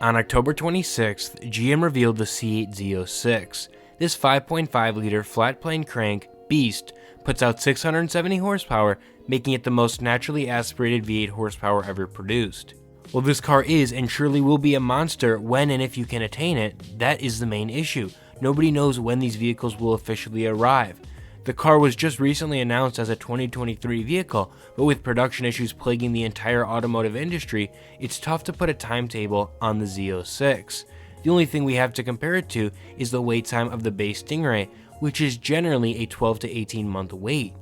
On October 26th, GM revealed the C8 Z06. This 5.5-liter flat-plane crank beast puts out 670 horsepower, making it the most naturally aspirated V8 horsepower ever produced. While this car is and surely will be a monster when and if you can attain it, that is the main issue. Nobody knows when these vehicles will officially arrive. The car was just recently announced as a 2023 vehicle, but with production issues plaguing the entire automotive industry, it's tough to put a timetable on the Z06. The only thing we have to compare it to is the wait time of the base Stingray, which is generally a 12 to 18 month wait.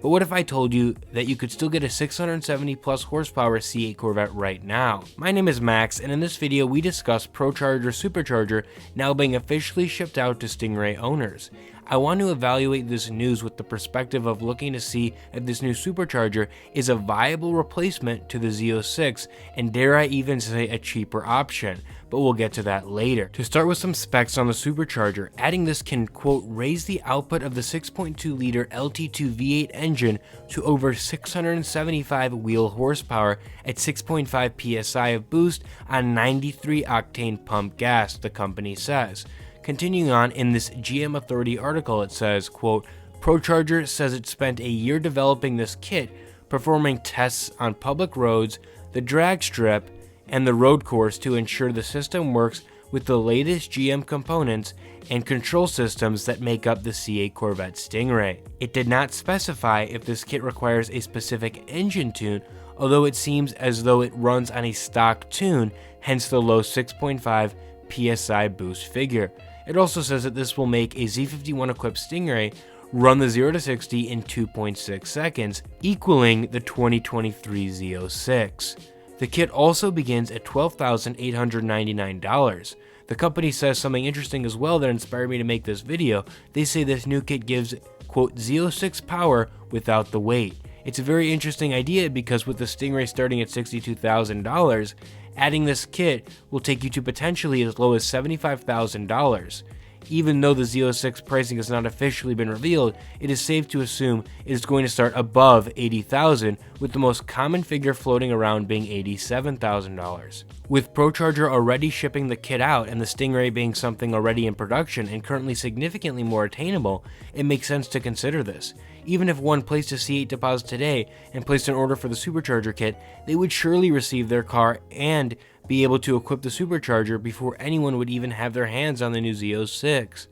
But what if I told you that you could still get a 670 plus horsepower C8 Corvette right now? My name is Max, and in this video we discuss Procharger Supercharger now being officially shipped out to Stingray owners. I want to evaluate this news with the perspective of looking to see if this new Supercharger is a viable replacement to the Z06, and dare I even say a cheaper option, but we'll get to that later. To start with some specs on the Supercharger, adding this can, quote, raise the output of the 6.2 liter LT2 V8 engine to over 675 wheel horsepower at 6.5 psi of boost on 93 octane pump gas, the company says. Continuing on, in this GM Authority article, it says, quote, Procharger says it spent a year developing this kit, performing tests on public roads, the drag strip, and the road course to ensure the system works with the latest GM components and control systems that make up the C8 Corvette Stingray. It did not specify if this kit requires a specific engine tune, although it seems as though it runs on a stock tune, hence the low 6.5 psi boost figure. It also says that this will make a Z51 equipped Stingray run the 0 to 60 in 2.6 seconds, equaling the 2023 Z06. The kit also begins at $12,899. The company says something interesting as well that inspired me to make this video. They say this new kit gives, quote, Z06 power without the weight. It's a very interesting idea because with the Stingray starting at $62,000, adding this kit will take you to potentially as low as $75,000. Even though the Z06 pricing has not officially been revealed, it is safe to assume it is going to start above $80,000, with the most common figure floating around being $87,000. With Procharger already shipping the kit out and the Stingray being something already in production and currently significantly more attainable, it makes sense to consider this. Even if one placed a C8 deposit today and placed an order for the Supercharger kit, they would surely receive their car and be able to equip the Supercharger before anyone would even have their hands on the new Z06.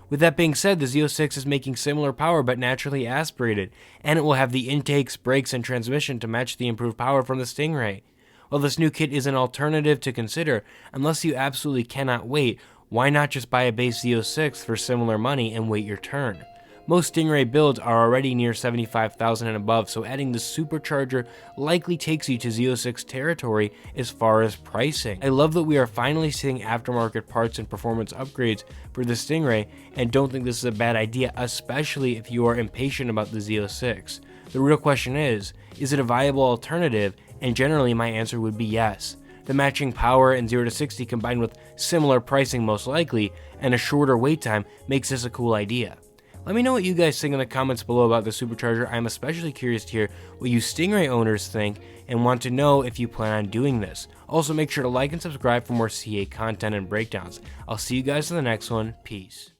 With that being said, the Z06 is making similar power but naturally aspirated, and it will have the intakes, brakes, and transmission to match the improved power from the Stingray. While this new kit is an alternative to consider, unless you absolutely cannot wait, why not just buy a base Z06 for similar money and wait your turn? Most Stingray builds are already near $75,000 and above, so adding the Supercharger likely takes you to Z06 territory as far as pricing. I love that we are finally seeing aftermarket parts and performance upgrades for the Stingray, and don't think this is a bad idea, especially if you are impatient about the Z06. The real question is it a viable alternative? And generally my answer would be yes. The matching power and 0 to 60 combined with similar pricing most likely, and a shorter wait time makes this a cool idea. Let me know what you guys think in the comments below about the Supercharger. I'm especially curious to hear what you Stingray owners think and want to know if you plan on doing this. Also, make sure to like and subscribe for more C8 content and breakdowns. I'll see you guys in the next one. Peace.